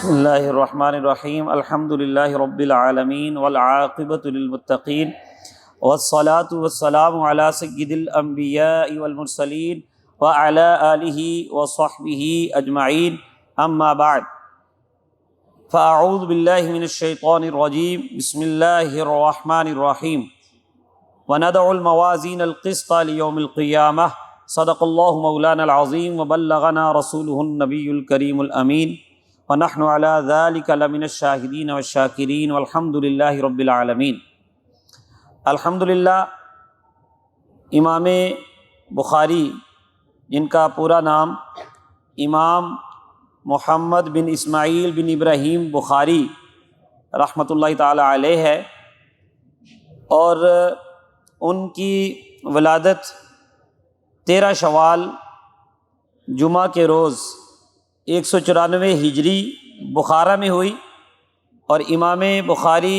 بسم اللہ الرحمن الرحیم الحمد للہ رب العالمین والعاقبۃ للمتقین والصلاة والسلام علی سید الانبیاء والمرسلین وعلی آلہ وصحبہ اجمعین اما بعد فاعوذ باللہ من الشیطان الرجیم بسم اللہ الرحمن الرحیم وندع الموازین القسط لیوم القیامہ صدق اللہ مولانا العظیم وبلغنا رسولہ النبی الکریم الامین ونحن علی ذلک لمن الشاہدین والشاکرین والحمد للہ رب العالمین۔ الحمدللہ امام بخاری، جن کا پورا نام امام محمد بن اسماعیل بن ابراہیم بخاری رحمۃ اللہ تعالی علیہ ہے، اور ان کی ولادت 13 شوال جمعہ کے روز 194 ہجری بخارا میں ہوئی، اور امام بخاری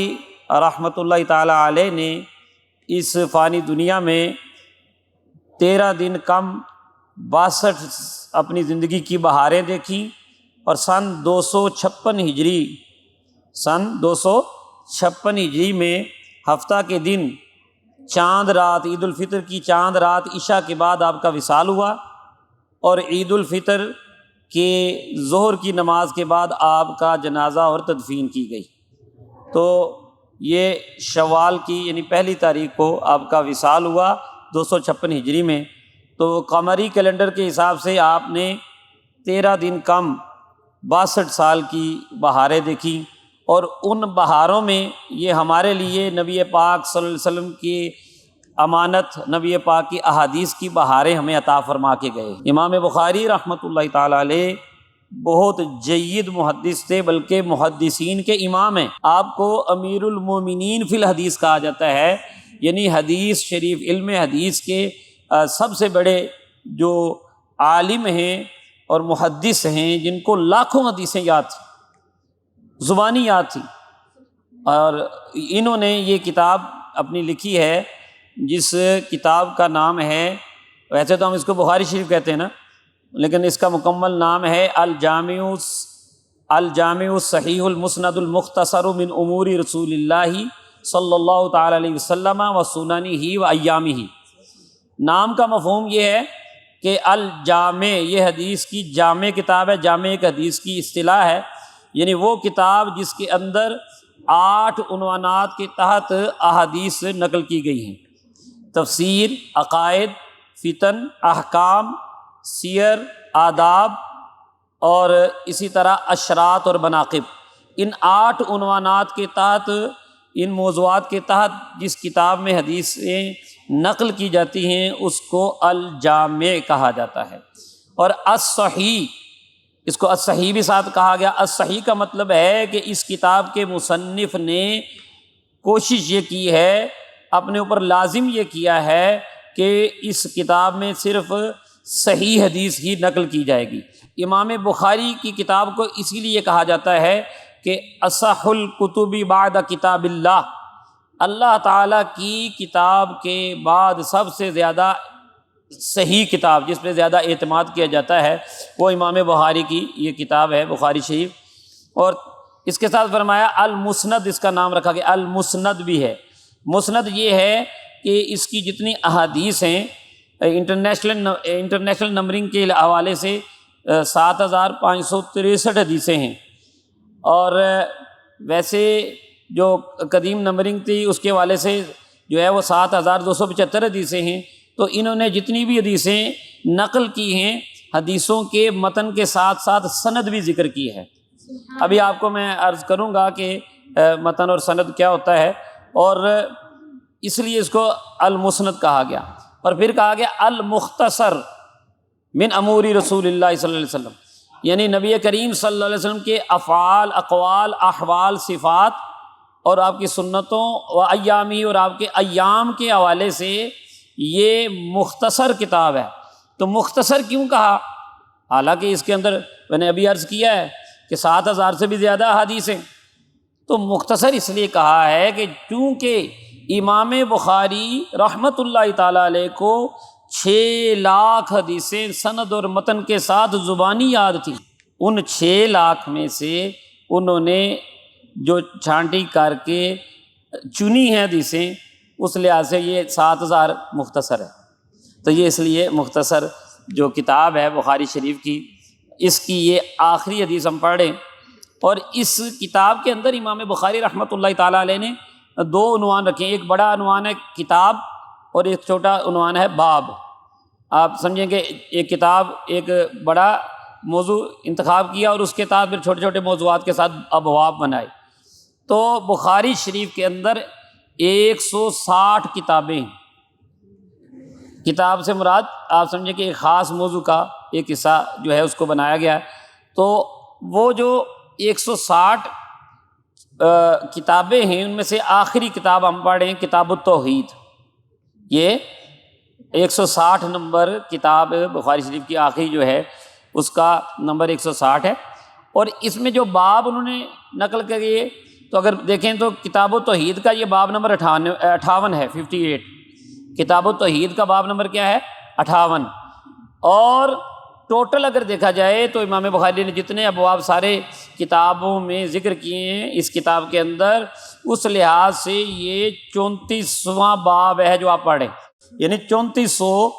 رحمۃ اللہ تعالی علیہ نے اس فانی دنیا میں 13 دن کم 62 اپنی زندگی کی بہاریں دیکھیں، اور سن 256 ہجری میں ہفتہ کے دن چاند رات، عید الفطر کی چاند رات عشاء کے بعد آپ کا وصال ہوا، اور عید الفطر کہ ظہر کی نماز کے بعد آپ کا جنازہ اور تدفین کی گئی۔ تو یہ شوال کی یعنی پہلی تاریخ کو آپ کا وصال ہوا 256 ہجری میں۔ تو قمری کیلنڈر کے حساب سے آپ نے 13 دن کم 62 سال کی بہاریں دیکھی، اور ان بہاروں میں یہ ہمارے لیے نبی پاک صلی اللہ علیہ وسلم کی امانت، نبی پاک کی احادیث کی بہاریں ہمیں عطا فرما کے گئے۔ امام بخاری رحمۃ اللہ تعالی علیہ بہت جید محدث تھے، بلکہ محدثین کے امام ہیں۔ آپ کو امیر المومنین فی الحدیث کہا جاتا ہے، یعنی حدیث شریف، علم حدیث کے سب سے بڑے جو عالم ہیں اور محدث ہیں، جن کو لاکھوں حدیثیں یاد تھیں، زبانی یاد تھیں، اور انہوں نے یہ کتاب اپنی لکھی ہے، جس کتاب کا نام ہے، ویسے تو ہم اس کو بخاری شریف کہتے ہیں نا، لیکن اس کا مکمل نام ہے الجامع الصحیح المسند المختصر من امور رسول اللہ صلی اللہ تعالی علیہ وسلم و سننہ و ایامہ۔ نام کا مفہوم یہ ہے کہ الجامع یہ حدیث کی جامع کتاب ہے۔ جامع ایک حدیث کی اصطلاح ہے، یعنی وہ کتاب جس کے اندر 8 عنوانات کے تحت احادیث نقل کی گئی ہیں: تفسیر، عقائد، فتن، احکام، سیر، آداب، اور اسی طرح اشراط اور مناقب۔ ان 8 عنوانات کے تحت، ان موضوعات کے تحت جس کتاب میں حدیثیں نقل کی جاتی ہیں اس کو الجامع کہا جاتا ہے۔ اور الصحیح، اس کو الصحیح بھی ساتھ کہا گیا۔ الصحیح کا مطلب ہے کہ اس کتاب کے مصنف نے کوشش یہ کی ہے، اپنے اوپر لازم یہ کیا ہے کہ اس کتاب میں صرف صحیح حدیث ہی نقل کی جائے گی۔ امام بخاری کی کتاب کو اسی لیے کہا جاتا ہے کہ اصح الکتب بعد کتاب اللہ، اللہ تعالیٰ کی کتاب کے بعد سب سے زیادہ صحیح کتاب، جس پہ زیادہ اعتماد کیا جاتا ہے، وہ امام بخاری کی یہ کتاب ہے، بخاری شریف۔ اور اس کے ساتھ فرمایا المسند، اس کا نام رکھا گیا، المسند بھی ہے۔ مسند یہ ہے کہ اس کی جتنی احادیث ہیں انٹرنیشنل نمبرنگ کے حوالے سے 7563 حدیثیں ہیں، اور ویسے جو قدیم نمبرنگ تھی اس کے حوالے سے جو ہے وہ 7275 حدیثیں ہیں۔ تو انہوں نے جتنی بھی حدیثیں نقل کی ہیں، حدیثوں کے متن کے ساتھ ساتھ سند بھی ذکر کی ہے۔ ابھی آپ کو میں عرض کروں گا کہ متن اور سند کیا ہوتا ہے، اور اس لیے اس کو المسند کہا گیا۔ اور پھر کہا گیا المختصر من امور رسول اللہ صلی اللہ علیہ وسلم، یعنی نبی کریم صلی اللہ علیہ وسلم کے افعال، اقوال، احوال، صفات اور آپ کی سنتوں و ایامی اور آپ کے ایام کے حوالے سے یہ مختصر کتاب ہے۔ تو مختصر کیوں کہا؟ حالانکہ اس کے اندر میں نے ابھی عرض کیا ہے کہ 7000 سے بھی زیادہ احادیث ہیں۔ تو مختصر اس لیے کہا ہے کہ چونکہ امام بخاری رحمۃ اللہ تعالی علیہ کو 6 لاکھ حدیثیں سند اور متن کے ساتھ زبانی یاد تھی۔ ان 6 لاکھ میں سے انہوں نے جو چھانٹی کر کے چنی ہیں حدیثیں، اس لحاظ سے یہ 7000 مختصر ہے۔ تو یہ اس لیے مختصر جو کتاب ہے بخاری شریف کی، اس کی یہ آخری حدیث ہم پڑھ رہے ہیں۔ اور اس کتاب کے اندر امام بخاری رحمۃ اللہ تعالیٰ علیہ نے 2 عنوان رکھے ہیں، ایک بڑا عنوان ہے کتاب اور ایک چھوٹا عنوان ہے باب۔ آپ سمجھیں کہ ایک کتاب ایک بڑا موضوع انتخاب کیا اور اس کے ساتھ پھر چھوٹے چھوٹے موضوعات کے ساتھ ابواب بنائے۔ تو بخاری شریف کے اندر 160 کتابیں ہیں۔ کتاب سے مراد آپ سمجھیں کہ ایک خاص موضوع کا ایک حصہ جو ہے اس کو بنایا گیا ہے۔ تو وہ جو 160 کتابیں ہیں، ان میں سے آخری کتاب ہم پڑھ رہے ہیں کتاب التوحید۔ یہ 160 نمبر کتاب بخاری شریف کی آخری جو ہے اس کا نمبر 160 ہے۔ اور اس میں جو باب انہوں نے نقل کریے تو اگر دیکھیں تو کتاب التوحید کا یہ باب نمبر 58 ہے، 58۔ کتاب التوحید کا باب نمبر کیا ہے؟ 58۔ اور ٹوٹل اگر دیکھا جائے تو امام بخاری نے جتنے ابواب سارے کتابوں میں ذکر کیے ہیں اس کتاب کے اندر، اس لحاظ سے یہ 34واں باب ہے جو آپ پڑھ رہے ہیں، یعنی 3400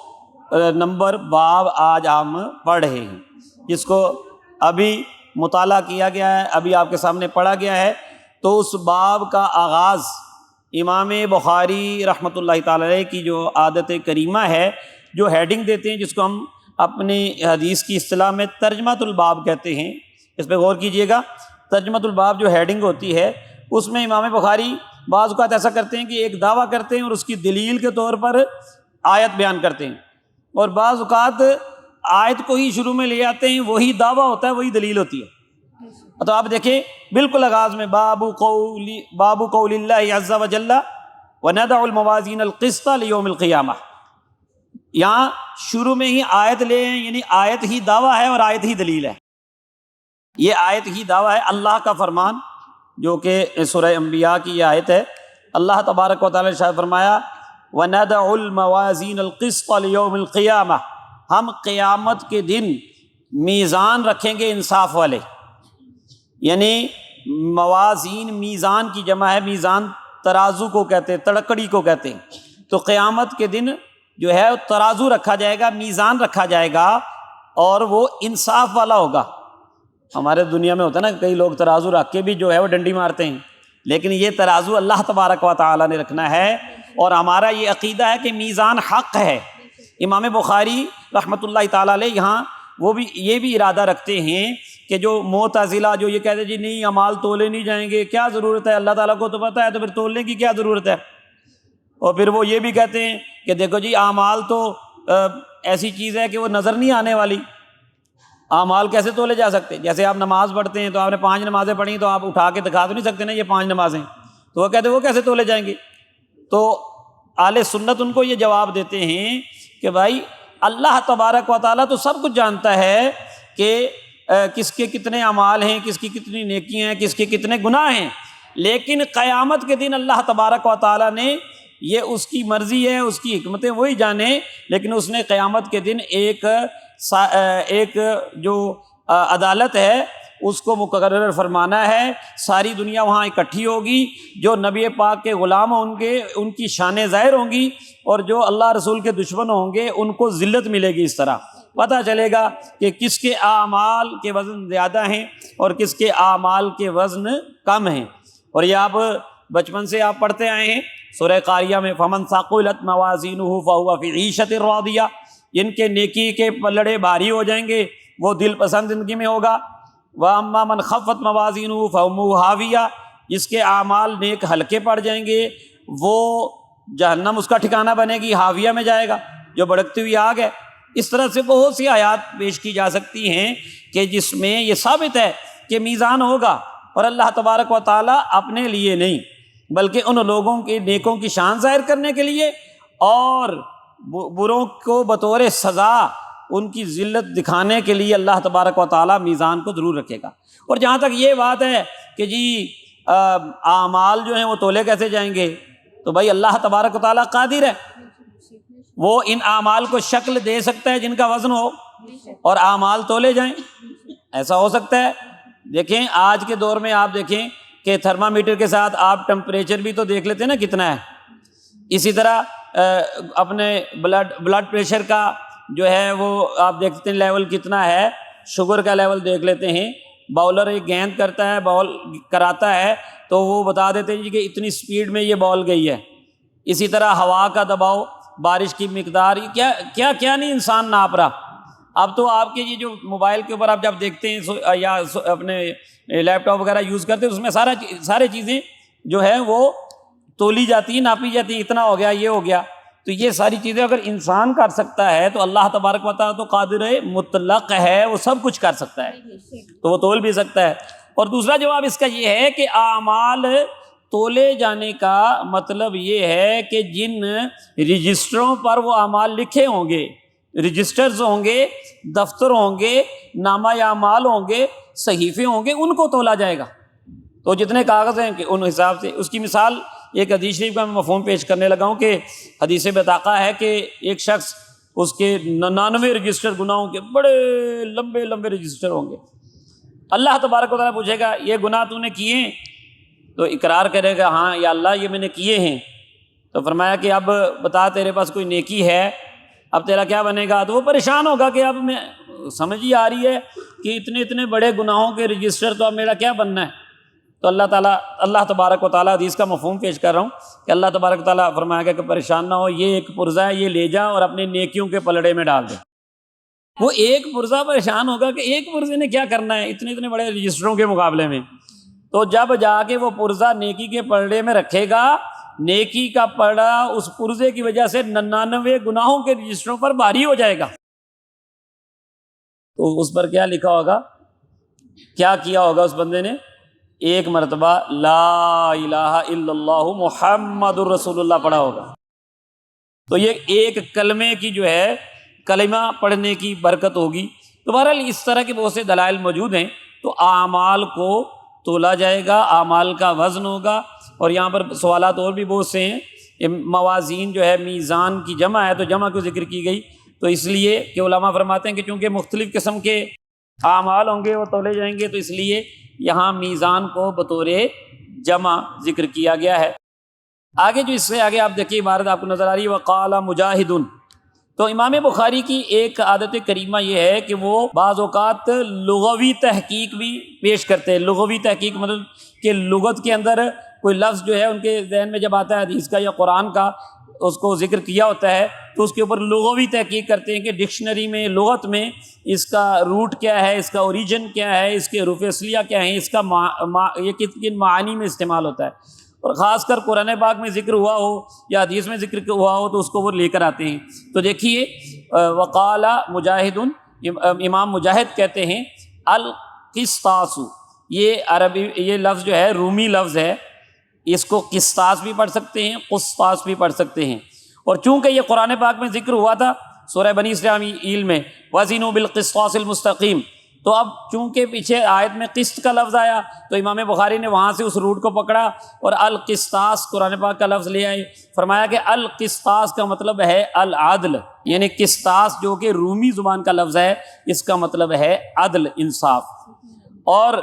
نمبر باب آج ہم پڑھ رہے ہیں، جس کو ابھی مطالعہ کیا گیا ہے، ابھی آپ کے سامنے پڑھا گیا ہے۔ تو اس باب کا آغاز امام بخاری رحمۃ اللہ تعالی علیہ کی جو عادت کریمہ ہے، جو ہیڈنگ دیتے ہیں، جس کو ہم اپنی حدیث کی اصطلاح میں ترجمۃ الباب کہتے ہیں، اس پہ غور کیجئے گا۔ ترجمۃ الباب جو ہیڈنگ ہوتی ہے اس میں امام بخاری بعض اوقات ایسا کرتے ہیں کہ ایک دعویٰ کرتے ہیں اور اس کی دلیل کے طور پر آیت بیان کرتے ہیں، اور بعض اوقات آیت کو ہی شروع میں لے آتے ہیں، وہی دعویٰ ہوتا ہے وہی دلیل ہوتی ہے۔ تو آپ دیکھیں بالکل آغاز میں باب قول اللہ عز وجل ونضع الموازین القسط لیوم القیامہ، یہاں شروع میں ہی آیت لے ہیں، یعنی آیت ہی دعویٰ ہے اور آیت ہی دلیل ہے۔ یہ آیت ہی دعویٰ ہے، اللہ کا فرمان جو کہ سورہ انبیاء کی یہ آیت ہے۔ اللہ تبارک و تعالی نے ارشاد فرمایا وَنَضَعُ الْمَوَازِينَ الْقِسْطَ لِيَوْمِ الْقِيَامَةِ، ہم قیامت کے دن میزان رکھیں گے انصاف والے، یعنی موازین میزان کی جمع ہے، میزان ترازو کو کہتے ہیں، تڑکڑی کو کہتے ہیں۔ تو قیامت کے دن جو ہے ترازو رکھا جائے گا، میزان رکھا جائے گا، اور وہ انصاف والا ہوگا۔ ہمارے دنیا میں ہوتا ہے نا کئی لوگ ترازو رکھ کے بھی جو ہے وہ ڈنڈی مارتے ہیں، لیکن یہ ترازو اللہ تبارک و تعالی نے رکھنا ہے، اور ہمارا یہ عقیدہ ہے کہ میزان حق ہے۔ امام بخاری رحمۃ اللہ تعالی علیہ یہاں وہ بھی یہ بھی ارادہ رکھتے ہیں کہ جو معتزلہ جو یہ کہتے ہیں جی نہیں اعمال تولے نہیں جائیں گے، کیا ضرورت ہے، اللہ تعالیٰ کو تو پتہ ہے، تو پھر تولنے کی کیا ضرورت ہے۔ اور پھر وہ یہ بھی کہتے ہیں کہ دیکھو جی اعمال تو ایسی چیز ہے کہ وہ نظر نہیں آنے والی، اعمال کیسے تولے جا سکتے؟ جیسے آپ نماز پڑھتے ہیں تو آپ نے 5 نمازیں پڑھی تو آپ اٹھا کے دکھا تو نہیں سکتے نا یہ 5 نمازیں، تو وہ کہتے ہیں وہ کیسے تولے جائیں گے؟ تو اہل سنت ان کو یہ جواب دیتے ہیں کہ بھائی اللہ تبارک و تعالیٰ تو سب کچھ جانتا ہے کہ کس کے کتنے اعمال ہیں، کس کی کتنی نیکیاں ہیں، کس کے کتنے گناہ ہیں، لیکن قیامت کے دن اللہ تبارک و تعالیٰ نے یہ اس کی مرضی ہے، اس کی حکمتیں وہی جانے، لیکن اس نے قیامت کے دن ایک جو عدالت ہے اس کو مقرر فرمانا ہے، ساری دنیا وہاں اکٹھی ہوگی، جو نبی پاک کے غلام ہوں گے ان کی شانیں ظاہر ہوں گی، اور جو اللہ رسول کے دشمن ہوں گے ان کو ذلت ملے گی۔ اس طرح پتہ چلے گا کہ کس کے اعمال کے وزن زیادہ ہیں اور کس کے اعمال کے وزن کم ہیں۔ اور یہ آپ بچپن سے آپ پڑھتے آئے ہیں سورہ قاریہ میں فَمَنْ ثَقُلَتْ مَوَازِينُهُ فَهُوَ فِي عِيشَةٍ رَاضِيَةٍ، جن کے نیکی کے پلڑے بھاری ہو جائیں گے وہ دل پسند زندگی میں ہوگا۔ وَأَمَّا مَنْ خَفَّتْ مَوَازِينُهُ فَأُمُّهُ هَاوِيَةٌ، جس کے اعمال نیک ہلکے پڑ جائیں گے وہ جہنم اس کا ٹھکانہ بنے گی، ہاویہ میں جائے گا جو بھڑکتی ہوئی آگ ہے۔ اس طرح سے بہت سی آیات پیش کی جا سکتی ہیں کہ جس میں یہ ثابت ہے کہ میزان ہوگا، اور اللہ تبارک و تعالیٰ اپنے لیے نہیں بلکہ ان لوگوں کے نیکوں کی شان ظاہر کرنے کے لیے اور بروں کو بطور سزا ان کی ذلت دکھانے کے لیے اللہ تبارک و تعالیٰ میزان کو ضرور رکھے گا۔ اور جہاں تک یہ بات ہے کہ جی اعمال جو ہیں وہ تولے کیسے جائیں گے، تو بھائی اللہ تبارک و تعالیٰ قادر ہے، وہ ان اعمال کو شکل دے سکتا ہے جن کا وزن ہو اور اعمال تولے جائیں، ایسا ہو سکتا ہے۔ دیکھیں آج کے دور میں آپ دیکھیں کہ تھرمامیٹر کے ساتھ آپ ٹمپریچر بھی تو دیکھ لیتے ہیں نا کتنا ہے. اسی طرح اپنے بلڈ پریشر کا جو ہے وہ آپ دیکھتے ہیں لیول کتنا ہے, شوگر کا لیول دیکھ لیتے ہیں. باؤلر ایک گیند کرتا ہے, بال کراتا ہے تو وہ بتا دیتے ہیں جی کہ اتنی سپیڈ میں یہ بال گئی ہے. اسی طرح ہوا کا دباؤ, بارش کی مقدار, کیا کیا کیا نہیں انسان ناپ رہا. اب تو آپ کے یہ جو موبائل کے اوپر آپ جب دیکھتے ہیں یا اپنے لیپ ٹاپ وغیرہ یوز کرتے ہیں اس میں سارے چیزیں جو ہے وہ تولی جاتی ہیں, ناپی جاتی ہیں, اتنا ہو گیا, یہ ہو گیا. تو یہ ساری چیزیں اگر انسان کر سکتا ہے تو اللہ تبارک و تعالیٰ تو قادر مطلق ہے, وہ سب کچھ کر سکتا ہے, تو وہ تول بھی سکتا ہے. اور دوسرا جواب اس کا یہ ہے کہ اعمال تولے جانے کا مطلب یہ ہے کہ جن رجسٹروں پر وہ اعمال لکھے ہوں گے, رجسٹرز ہوں گے, دفتر ہوں گے, نامہ اعمال ہوں گے, صحیفے ہوں گے, ان کو تولا جائے گا. تو جتنے کاغذ ہیں کہ ان حساب سے. اس کی مثال ایک حدیث شریف کا میں مفہوم پیش کرنے لگا ہوں کہ حدیث بطاقہ ہے کہ ایک شخص, اس کے 99 رجسٹر گناہوں کے بڑے لمبے لمبے رجسٹر ہوں گے. اللہ تبارک و تعالیٰ پوچھے گا یہ گناہ تو نے کیے ہیں؟ تو اقرار کرے گا ہاں یا اللہ یہ میں نے کیے ہیں. تو فرمایا کہ اب بتا تیرے پاس کوئی نیکی ہے, اب تیرا کیا بنے گا؟ تو وہ پریشان ہوگا کہ اب میں سمجھ ہی آ رہی ہے کہ اتنے بڑے گناہوں کے رجسٹر, تو اب میرا کیا بننا ہے؟ تو اللہ تبارک و تعالیٰ حدیث کا مفہوم پیش کر رہا ہوں کہ اللہ تبارک و تعالیٰ فرمایا گا کہ پریشان نہ ہو, یہ ایک پرزہ ہے, یہ لے جا اور اپنی نیکیوں کے پلڑے میں ڈال دے. وہ ایک پرزہ پریشان ہوگا کہ ایک پرزے نے کیا کرنا ہے اتنے بڑے رجسٹروں کے مقابلے میں. تو جب جا کے وہ پرزہ نیکی کے پلڑے میں رکھے گا, نیکی کا پلڑا اس پرزے کی وجہ سے 99 گناہوں کے رجسٹروں پر بھاری ہو جائے گا. تو اس پر کیا لکھا ہوگا, کیا کیا ہوگا اس بندے نے؟ ایک مرتبہ لا الہ الا اللہ محمد الرسول اللہ پڑھا ہوگا. تو یہ ایک کلمے کی جو ہے کلمہ پڑھنے کی برکت ہوگی. تو بہرحال اس طرح کے بہت سے دلائل موجود ہیں. تو اعمال کو تولا جائے گا, اعمال کا وزن ہوگا. اور یہاں پر سوالات اور بھی بہت سے ہیں. موازین جو ہے میزان کی جمع ہے, تو جمع کو ذکر کی گئی تو اس لیے کہ علماء فرماتے ہیں کہ چونکہ مختلف قسم کے اعمال ہوں گے وہ تولے جائیں گے, تو اس لیے یہاں میزان کو بطور جمع ذکر کیا گیا ہے. آگے جو اس سے آگے آپ دیکھیے عبارت آپ کو نظر آ رہی ہے وقال مجاہد. تو امام بخاری کی ایک عادت کریمہ یہ ہے کہ وہ بعض اوقات لغوی تحقیق بھی پیش کرتے ہیں. لغوی تحقیق مطلب کہ لغت کے اندر کوئی لفظ جو ہے ان کے ذہن میں جب آتا ہے حدیث کا یا قرآن کا, اس کو ذکر کیا ہوتا ہے تو اس کے اوپر لغوی تحقیق کرتے ہیں کہ ڈکشنری میں لغت میں اس کا روٹ کیا ہے, اس کا اوریجن کیا ہے, اس کے حروف اصلیہ کیا ہیں, اس کا یہ کن معانی میں استعمال ہوتا ہے. اور خاص کر قرآن پاک میں ذکر ہوا ہو یا حدیث میں ذکر ہوا ہو تو اس کو وہ لے کر آتے ہیں. تو دیکھیے وقال مجاہد, امام مجاہد کہتے ہیں القسطاس, یہ عربی یہ لفظ جو ہے رومی لفظ ہے, اس کو قسطاس بھی پڑھ سکتے ہیں, قسطاس بھی پڑھ سکتے ہیں. اور چونکہ یہ قرآن پاک میں ذکر ہوا تھا سورہ بنی اسرائیل میں وزنوا بالقسطاس المستقیم, تو اب چونکہ پیچھے آیت میں قسط کا لفظ آیا تو امام بخاری نے وہاں سے اس روٹ کو پکڑا اور القسطاس قرآن پاک کا لفظ لے آئے. فرمایا کہ القسطاس کا مطلب ہے العدل, یعنی قسطاس جو کہ رومی زبان کا لفظ ہے اس کا مطلب ہے عدل, انصاف. اور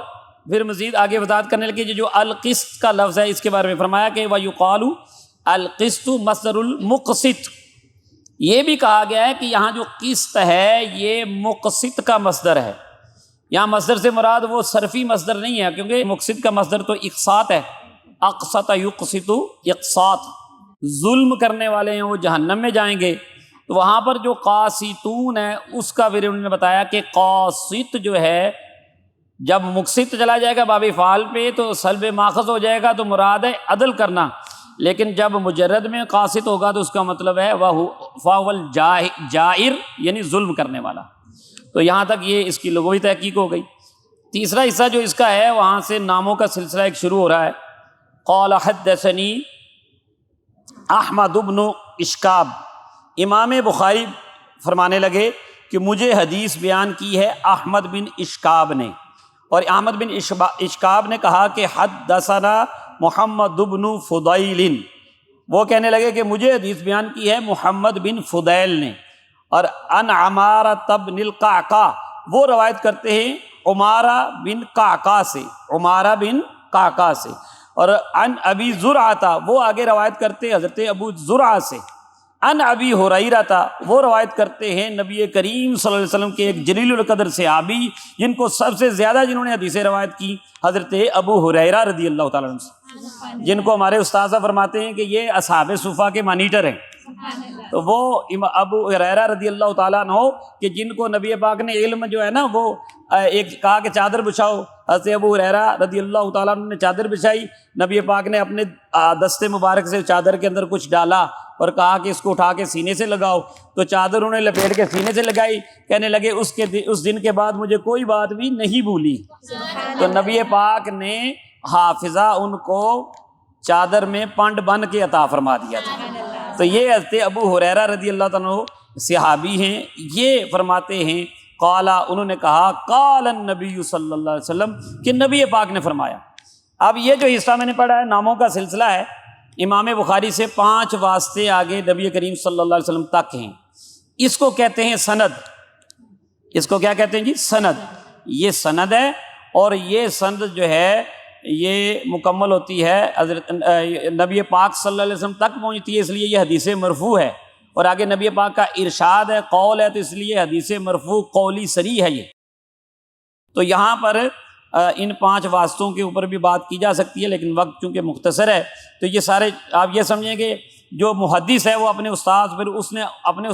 پھر مزید آگے وضاحت کرنے لگے جو القسط کا لفظ ہے اس کے بارے میں فرمایا کہ وَيُقَالُ القسط مصدر المقسط. یہ بھی کہا گیا ہے کہ یہاں جو قسط ہے یہ مقسط کا مصدر ہے. یہاں مصدر سے مراد وہ صرفی مصدر نہیں ہے, کیونکہ مقسط کا مصدر تو اقساط ہے. اقسط یقسط اقساط, ظلم کرنے والے ہیں وہ جہنم میں جائیں گے. تو وہاں پر جو قاسطون ہے اس کا بھی انہوں نے بتایا کہ قاسط جو ہے جب مقسط چلا جائے گا باب فعال پہ تو سلب ماخذ ہو جائے گا, تو مراد ہے عدل کرنا. لیکن جب مجرد میں قاسط ہوگا تو اس کا مطلب ہے فاول جائر, یعنی ظلم کرنے والا. تو یہاں تک یہ اس کی لغوی تحقیق ہو گئی. تیسرا حصہ جو اس کا ہے وہاں سے ناموں کا سلسلہ ایک شروع ہو رہا ہے. قال حدثنی احمد بن اشکاب, امام بخاری فرمانے لگے کہ مجھے حدیث بیان کی ہے احمد بن اشکاب نے. اور احمد بن اشکاب نے کہا کہ حدثنا محمد بن فضیل, وہ کہنے لگے کہ مجھے حدیث بیان کی ہے محمد بن فضیل نے. اور ان عمارۃ بن القعقاع, وہ روایت کرتے ہیں عمارہ بن قعقاع سے، عمارہ بن قعقاع سے، اور عن ابی زرعہ تھا، وہ آگے روایت کرتے حضرت ابو زرعہ سے، عن ابی ہریرہ تھا، وہ روایت کرتے ہیں نبی کریم صلی اللہ علیہ وسلم کے ایک جلیل القدر صحابی جن کو سب سے زیادہ جنہوں نے حدیثیں روایت کی، حضرت ابو ہریرہ رضی اللہ تعالیٰ عنہ سے، جن کو ہمارے استاذہ فرماتے ہیں کہ یہ اصحاب صفا کے مانیٹر ہیں۔ تو وہ ابو ہریرہ رضی اللہ تعالیٰ عنہ کہ جن کو نبی پاک نے علم جو ہے نا وہ ایک کہا کہ چادر بچھاؤ، حضرت ابو ہریرہ رضی اللہ تعالیٰ عنہ نے چادر بچھائی، نبی پاک نے اپنے دستے مبارک سے چادر کے اندر کچھ ڈالا اور کہا کہ اس کو اٹھا کے سینے سے لگاؤ، تو چادر انہوں نے لپیٹ کے سینے سے لگائی، کہنے لگے اس دن کے بعد مجھے کوئی بات بھی نہیں بھولی۔ تو نبی پاک نے حافظہ ان کو چادر میں پنڈ بن کے عطا فرما دیا تھا۔ تو یہ حضرت ابو ہریرہ رضی اللہ عنہ صحابی ہیں، یہ فرماتے ہیں قالا، انہوں نے کہا قال النبی صلی اللہ علیہ وسلم کہ نبی پاک نے فرمایا۔ اب یہ جو حصہ میں نے پڑھا ہے ناموں کا سلسلہ ہے، امام بخاری سے 5 واسطے آگے نبی کریم صلی اللہ علیہ وسلم تک ہیں، اس کو کہتے ہیں سند۔ اس کو کیا کہتے ہیں جی؟ سند۔ یہ سند ہے، اور یہ سند جو ہے یہ مکمل ہوتی ہے حضرت نبی پاک صلی اللہ علیہ وسلم تک پہنچتی ہے، اس لیے یہ حدیث مرفوع ہے، اور آگے نبی پاک کا ارشاد ہے، قول ہے، تو اس لیے حدیث مرفوع قولی صریح ہے یہ۔ تو یہاں پر ان 5 واسطوں کے اوپر بھی بات کی جا سکتی ہے، لیکن وقت چونکہ مختصر ہے تو یہ سارے آپ یہ سمجھیں کہ جو محدث ہے وہ اپنے استاد، پھر اس نے اپنے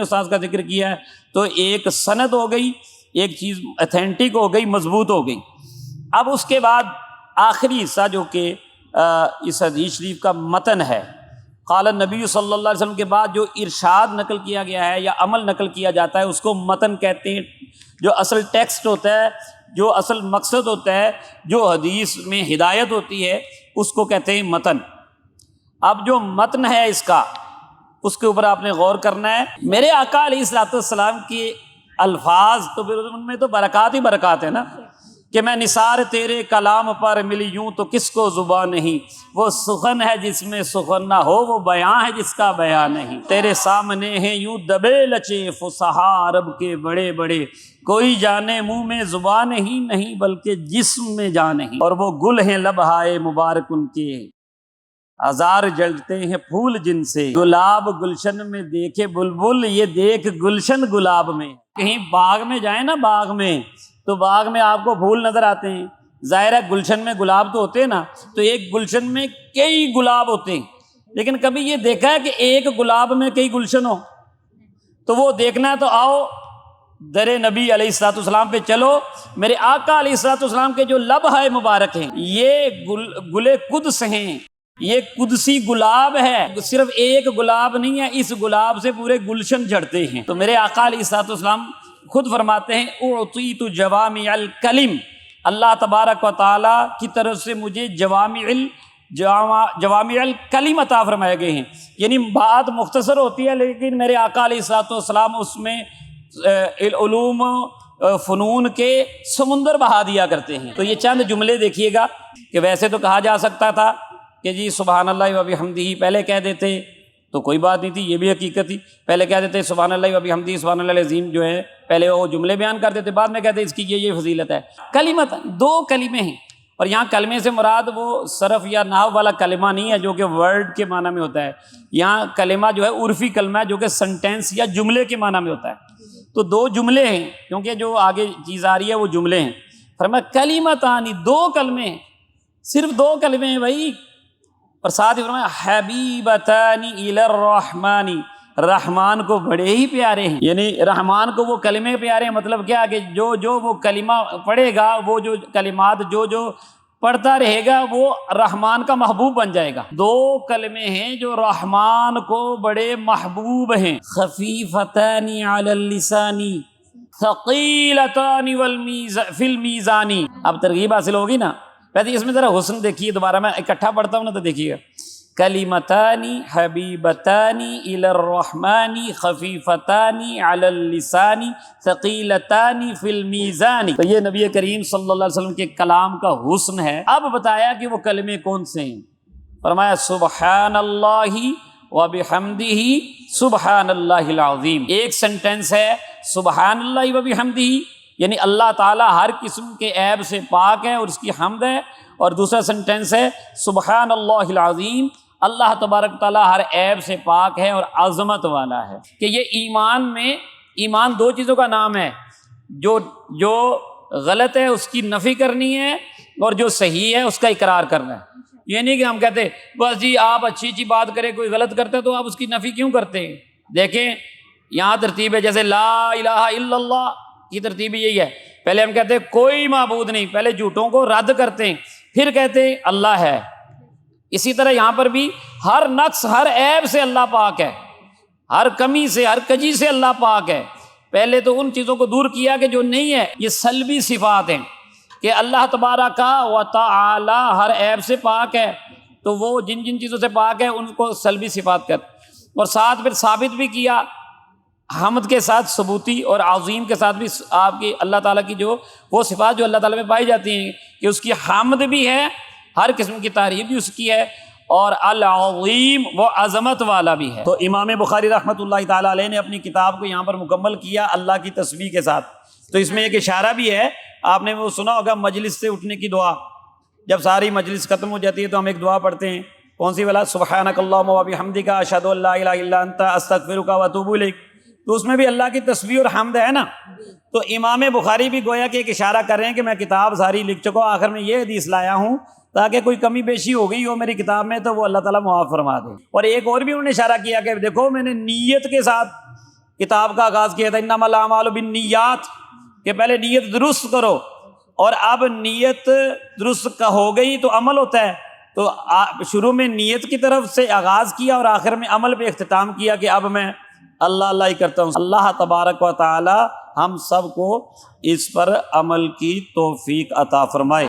استاد کا ذکر کیا ہے، تو ایک سند ہو گئی، ایک چیز اتھینٹک ہو گئی، مضبوط ہو گئی۔ اب اس کے بعد آخری حصہ جو کہ اس حدیث شریف کا متن ہے، قال النبی صلی اللہ علیہ وسلم کے بعد جو ارشاد نقل کیا گیا ہے یا عمل نقل کیا جاتا ہے اس کو متن کہتے ہیں۔ جو اصل ٹیکسٹ ہوتا ہے، جو اصل مقصد ہوتا ہے، جو حدیث میں ہدایت ہوتی ہے، اس کو کہتے ہیں متن۔ اب جو متن ہے اس کا، اس کے اوپر آپ نے غور کرنا ہے۔ میرے آقا علیہ الصلوۃ والسلام کے الفاظ تو پھر ان میں تو برکات ہی برکات ہے نا، کہ میں نثار تیرے کلام پر ملی یوں تو کس کو زبان نہیں، وہ سخن ہے جس میں سخن نہ ہو، وہ بیان ہے جس کا بیان نہیں، تیرے سامنے ہیں یوں دبے لچے فصحا عرب کے بڑے بڑے، کوئی جانے منہ میں زبان ہی نہیں بلکہ جسم میں جان نہیں، اور وہ گل ہیں لبہائے مبارک ان کے، ہزار جلتے ہیں پھول جن سے، گلاب گلشن میں دیکھے بلبل، یہ دیکھ گلشن گلاب میں۔ کہیں باغ میں جائیں نا، باغ میں تو باغ میں آپ کو پھول نظر آتے ہیں، ظاہر ہے گلشن میں گلاب تو ہوتے ہیں نا، تو ایک گلشن میں کئی گلاب ہوتے ہیں، لیکن کبھی یہ دیکھا ہے کہ ایک گلاب میں کئی گلشن ہو؟ تو وہ دیکھنا ہے تو آؤ در نبی علیہ الصلوۃ والسلام پہ چلو۔ میرے آقا علیہ الصلوۃ والسلام کے جو لبہائے مبارک ہیں، یہ گل قدس ہیں، یہ قدسی گلاب ہے، صرف ایک گلاب نہیں ہے، اس گلاب سے پورے گلشن جھڑتے ہیں۔ تو میرے آقا علیہ الصلوۃ والسلام خود فرماتے ہیں اعطیت جوامع الکلم، اللہ تبارک و تعالیٰ کی طرف سے مجھے جوامع الکلم عطا فرمائے گئے ہیں، یعنی بات مختصر ہوتی ہے لیکن میرے آقا علیہ الصلوۃ والسلام اس میں علوم فنون کے سمندر بہا دیا کرتے ہیں۔ تو یہ چند جملے دیکھیے گا کہ ویسے تو کہا جا سکتا تھا کہ جی سبحان اللہ و بحمدہ پہلے کہہ دیتے تو کوئی بات نہیں تھی، یہ بھی حقیقت تھی، پہلے کہہ دیتے سبحان اللہ و بحمدہ سبحان اللہ العظیم جو ہے، پہلے وہ جملے بیان کر دیتے، بعد میں کہتے اس کی یہ فضیلت ہے۔ کلمت 2 کلمے ہیں، اور یہاں کلمے سے مراد وہ صرف یا نحو والا کلمہ نہیں ہے جو کہ ورڈ کے معنی میں ہوتا ہے، یہاں کلمہ جو ہے عرفی کلمہ ہے جو کہ سنٹینس یا جملے کے معنی میں ہوتا ہے۔ تو 2 جملے ہیں، کیونکہ جو آگے چیز آ رہی ہے وہ جملے ہیں۔ فرمایا کلمتان، 2 کلمے ہیں، صرف 2 کلمے ہیں بھائی، اور ساتھ ہی فرمایا حبیبتان الی الرحمن، رحمان کو بڑے ہی پیارے ہیں، یعنی رحمان کو وہ کلمے پیارے ہیں، مطلب کیا کہ جو وہ کلمہ پڑھے گا، وہ جو کلمات جو پڑھتا رہے گا وہ رحمان کا محبوب بن جائے گا۔ 2 کلمے ہیں جو رحمان کو بڑے محبوب ہیں، خفیفتان علی اللسان ثقیلتان فی المیزان۔ اب ترغیب حاصل ہوگی نا، ویسے اس میں ذرا حسن دیکھیے، دوبارہ میں اکٹھا پڑھتا ہوں نا تو دیکھیے گا، کلمتان حبیبتان الی الرحمن خفیفتان علی اللسان ثقیلتان فی المیزان۔ تو یہ نبی کریم صلی اللہ علیہ وسلم کے کلام کا حسن ہے۔ اب بتایا کہ وہ کلمے کون سے ہیں، فرمایا سبحان اللہ و بحمدہ سبحان اللہ العظیم۔ ایک سنٹینس ہے سبحان اللہ و بحمدہ، یعنی اللہ تعالیٰ ہر قسم کے عیب سے پاک ہے اور اس کی حمد ہے۔ اور دوسرا سنٹینس ہے سبحان اللہ العظیم، اللہ تبارک تعالیٰ ہر عیب سے پاک ہے اور عظمت والا ہے۔ کہ یہ ایمان دو چیزوں کا نام ہے، جو غلط ہے اس کی نفی کرنی ہے، اور جو صحیح ہے اس کا اقرار کرنا ہے۔ یہ نہیں کہ ہم کہتے بس جی آپ اچھی بات کریں، کوئی غلط کرتے تو آپ اس کی نفی کیوں کرتے ہیں؟ دیکھیں یہاں ترتیب ہے، جیسے لا الہ الا اللہ کی ترتیب یہی ہے، پہلے ہم کہتے ہیں کوئی معبود نہیں، پہلے جھوٹوں کو رد کرتے ہیں، پھر کہتے ہیں اللہ ہے۔ اسی طرح یہاں پر بھی ہر نقص ہر عیب سے اللہ پاک ہے، ہر کمی سے ہر کجی سے اللہ پاک ہے۔ پہلے تو ان چیزوں کو دور کیا کہ جو نہیں ہے، یہ سلبی صفات ہیں کہ اللہ تبارک و تعالی ہر عیب سے پاک ہے، تو وہ جن چیزوں سے پاک ہے ان کو سلبی صفات کہتے ہیں۔ اور ساتھ پھر ثابت بھی کیا حمد کے ساتھ ثبوتی، اور عظیم کے ساتھ بھی آپ کی اللہ تعالیٰ کی جو وہ صفات جو اللہ تعالیٰ میں پائی جاتی ہیں کہ اس کی حمد بھی ہے، ہر قسم کی تعریف بھی اس کی ہے، اور العظیم وہ عظمت والا بھی ہے۔ تو امام بخاری رحمۃ اللہ تعالیٰ علیہ نے اپنی کتاب کو یہاں پر مکمل کیا اللہ کی تسبیح کے ساتھ۔ تو اس میں ایک اشارہ بھی ہے، آپ نے وہ سنا ہوگا مجلس سے اٹھنے کی دعا، جب ساری مجلس ختم ہو جاتی ہے تو ہم ایک دعا پڑھتے ہیں، کون سی والا؟ سبحانک اللہم و بحمدک اشہد ان لا الہ الا انت استغفرک و اتوب الیک۔ تو اس میں بھی اللہ کی تسبیح اور حمد ہے نا۔ تو امام بخاری بھی گویا کہ ایک اشارہ کر رہے ہیں کہ میں کتاب ساری لکھ چکا ہوں، آخر میں یہ حدیث لایا ہوں تاکہ کوئی کمی بیشی ہو گئی ہو میری کتاب میں تو وہ اللہ تعالیٰ معاف فرما دے۔ اور ایک اور بھی انہوں نے اشارہ کیا کہ دیکھو میں نے نیت کے ساتھ کتاب کا آغاز کیا تھا، انما الاعمال بالنیات، کہ پہلے نیت درست کرو، اور اب نیت درست کا ہو گئی تو عمل ہوتا ہے۔ تو شروع میں نیت کی طرف سے آغاز کیا اور آخر میں عمل پہ اختتام کیا کہ اب میں اللہ ہی کرتا ہوں۔ اللہ تبارک و تعالی ہم سب کو اس پر عمل کی توفیق عطا فرمائے۔